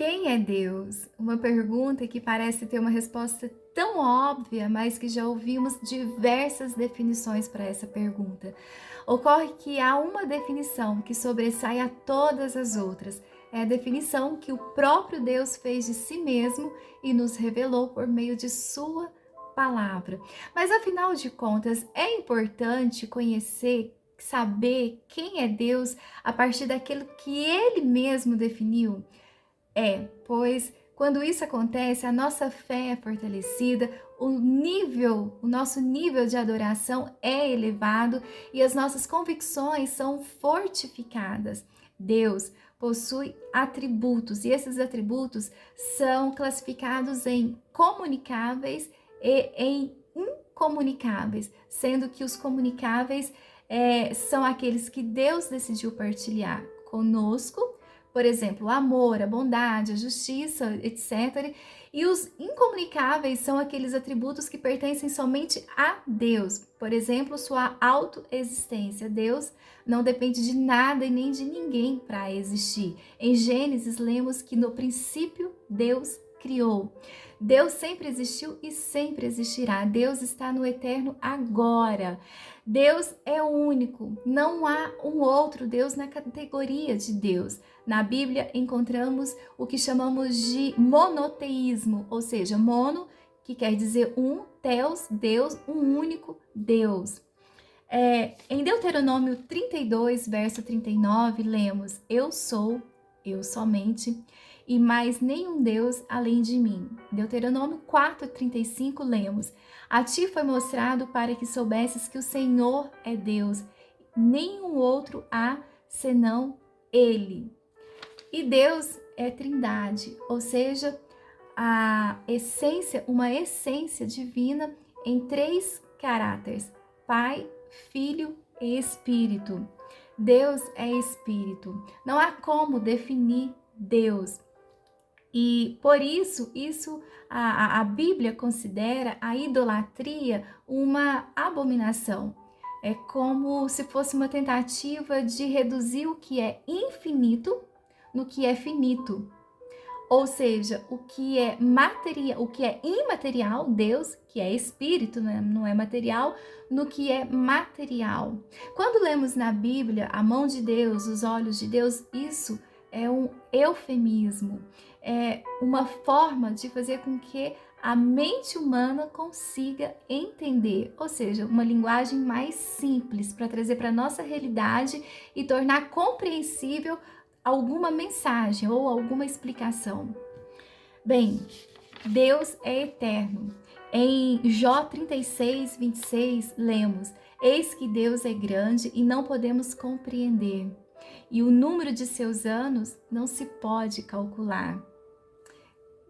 Quem é Deus? Uma pergunta que parece ter uma resposta tão óbvia, mas que já ouvimos diversas definições para essa pergunta. Ocorre que há uma definição que sobressai a todas as outras. É a definição que o próprio Deus fez de si mesmo e nos revelou por meio de sua palavra. Mas afinal de contas, é importante conhecer, saber quem é Deus a partir daquilo que ele mesmo definiu? Pois quando isso acontece, a nossa fé é fortalecida, o nosso nível de adoração é elevado e as nossas convicções são fortificadas. Deus possui atributos e esses atributos são classificados em comunicáveis e em incomunicáveis, sendo que os comunicáveis são aqueles que Deus decidiu partilhar conosco. Por exemplo, o amor, a bondade, a justiça, etc. E os incomunicáveis são aqueles atributos que pertencem somente a Deus. Por exemplo, sua autoexistência. Deus não depende de nada e nem de ninguém para existir. Em Gênesis, lemos que no princípio Deus criou. Deus sempre existiu e sempre existirá. Deus está no eterno agora. Deus é único, não há um outro Deus na categoria de Deus. Na Bíblia encontramos o que chamamos de monoteísmo, ou seja, mono, que quer dizer um, theos, Deus, um único Deus. Em Deuteronômio 32, verso 39, lemos: Eu sou, eu somente, e mais nenhum Deus além de mim. Deuteronômio 4:35 lemos: A ti foi mostrado para que soubesses que o Senhor é Deus, nenhum outro há senão Ele. E Deus é Trindade, ou seja, a essência, uma essência divina em três caráteres: Pai, Filho e Espírito. Deus é Espírito. Não há como definir Deus. E por isso a Bíblia considera a idolatria uma abominação. É como se fosse uma tentativa de reduzir o que é infinito no que é finito. Ou seja, o que é material, o que é imaterial, Deus, que é espírito, né? Não é material, no que é material. Quando lemos na Bíblia a mão de Deus, os olhos de Deus, isso é um eufemismo, é uma forma de fazer com que a mente humana consiga entender, ou seja, uma linguagem mais simples para trazer para a nossa realidade e tornar compreensível alguma mensagem ou alguma explicação. Bem, Deus é eterno. Em Jó 36, 26, lemos: Eis que Deus é grande e não podemos compreender, e o número de seus anos não se pode calcular.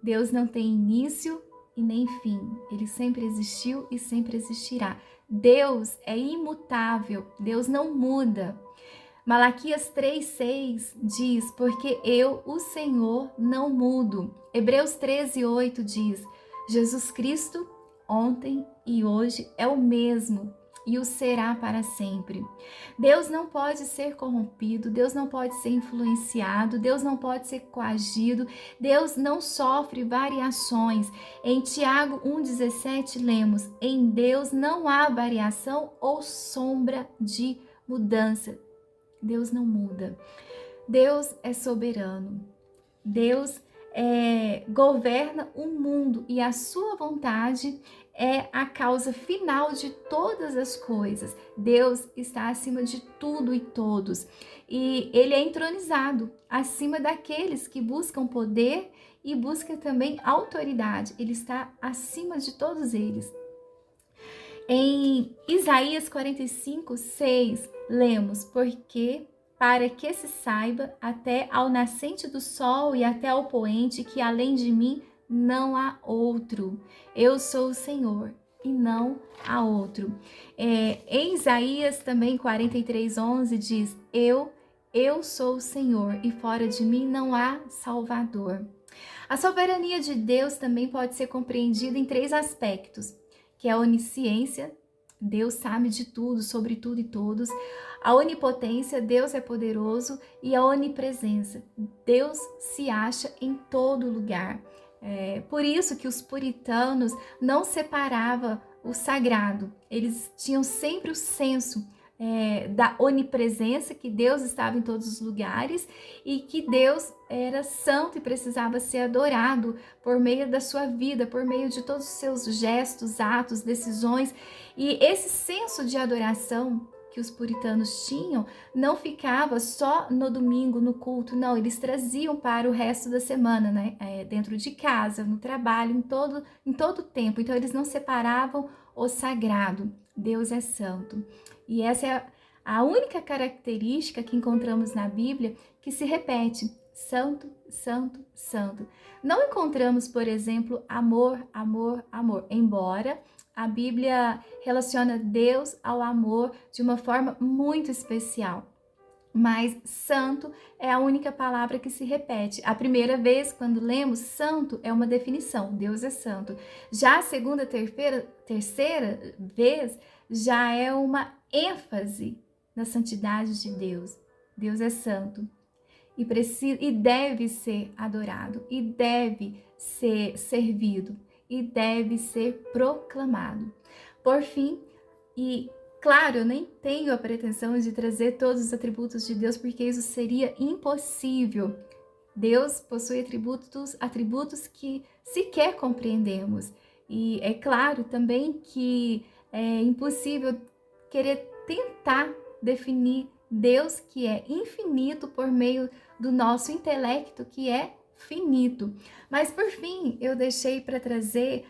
Deus não tem início e nem fim. Ele sempre existiu e sempre existirá. Deus é imutável. Deus não muda. Malaquias 3,6 diz: Porque eu, o Senhor, não mudo. Hebreus 13,8 diz: Jesus Cristo, ontem e hoje, é o mesmo e o será para sempre. Deus não pode ser corrompido, Deus não pode ser influenciado, Deus não pode ser coagido, Deus não sofre variações. Em Tiago 1,17 lemos: Em Deus não há variação ou sombra de mudança. Deus não muda. Deus é soberano. Deus governa o mundo e a sua vontade é a causa final de todas as coisas. Deus está acima de tudo e todos. E ele é entronizado acima daqueles que buscam poder e buscam também autoridade. Ele está acima de todos eles. Em Isaías 45:6, lemos: Porque para que se saiba até ao nascente do sol e até ao poente que além de mim não há outro. Eu sou o Senhor e não há outro. Em Isaías também 43:11 diz: Eu sou o Senhor e fora de mim não há Salvador. A soberania de Deus também pode ser compreendida em três aspectos, que é a onisciência. Deus sabe de tudo, sobre tudo e todos. A onipotência, Deus é poderoso, e a onipresença, Deus se acha em todo lugar. Por isso que os puritanos não separavam o sagrado, eles tinham sempre o senso da onipresença, que Deus estava em todos os lugares e que Deus era santo e precisava ser adorado por meio da sua vida, por meio de todos os seus gestos, atos, decisões. E esse senso de adoração que os puritanos tinham não ficava só no domingo, no culto, não, eles traziam para o resto da semana, né? Dentro de casa, no trabalho, em todo o tempo. Então eles não separavam o sagrado. Deus é santo. E essa é a única característica que encontramos na Bíblia que se repete: santo, santo, santo. Não encontramos, por exemplo, amor, amor, amor, embora a Bíblia relaciona Deus ao amor de uma forma muito especial. Mas santo é a única palavra que se repete. A primeira vez, quando lemos santo, é uma definição, Deus é santo. Já a segunda, terceira vez, já é uma ênfase na santidade de Deus. Deus é santo e deve ser adorado, e deve ser servido, e deve ser proclamado. Por fim, e claro, eu nem tenho a pretensão de trazer todos os atributos de Deus, porque isso seria impossível. Deus possui atributos que sequer compreendemos. E é claro também que é impossível querer tentar definir Deus, que é infinito, por meio do nosso intelecto, que é finito. Mas por fim, eu deixei para trazer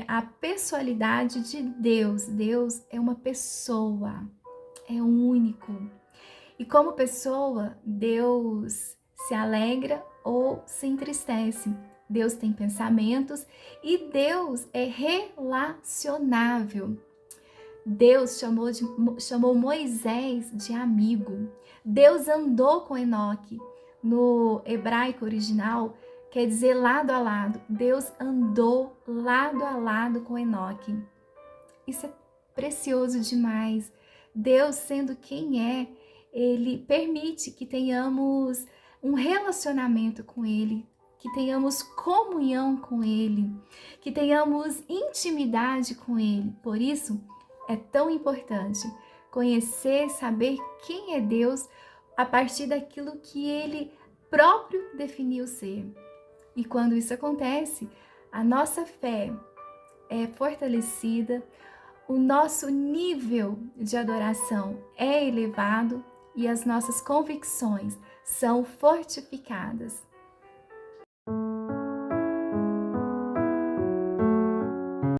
a pessoalidade de Deus. Deus é uma pessoa, é único. E como pessoa, Deus se alegra ou se entristece. Deus tem pensamentos e Deus é relacionável. Deus chamou Moisés de amigo. Deus andou com Enoque. No hebraico original, quer dizer lado a lado. Deus andou lado a lado com Enoque. Isso é precioso demais. Deus, sendo quem é, Ele permite que tenhamos um relacionamento com Ele, que tenhamos comunhão com Ele, que tenhamos intimidade com Ele. Por isso, é tão importante conhecer, saber quem é Deus a partir daquilo que Ele próprio definiu ser. E quando isso acontece, a nossa fé é fortalecida, o nosso nível de adoração é elevado e as nossas convicções são fortificadas.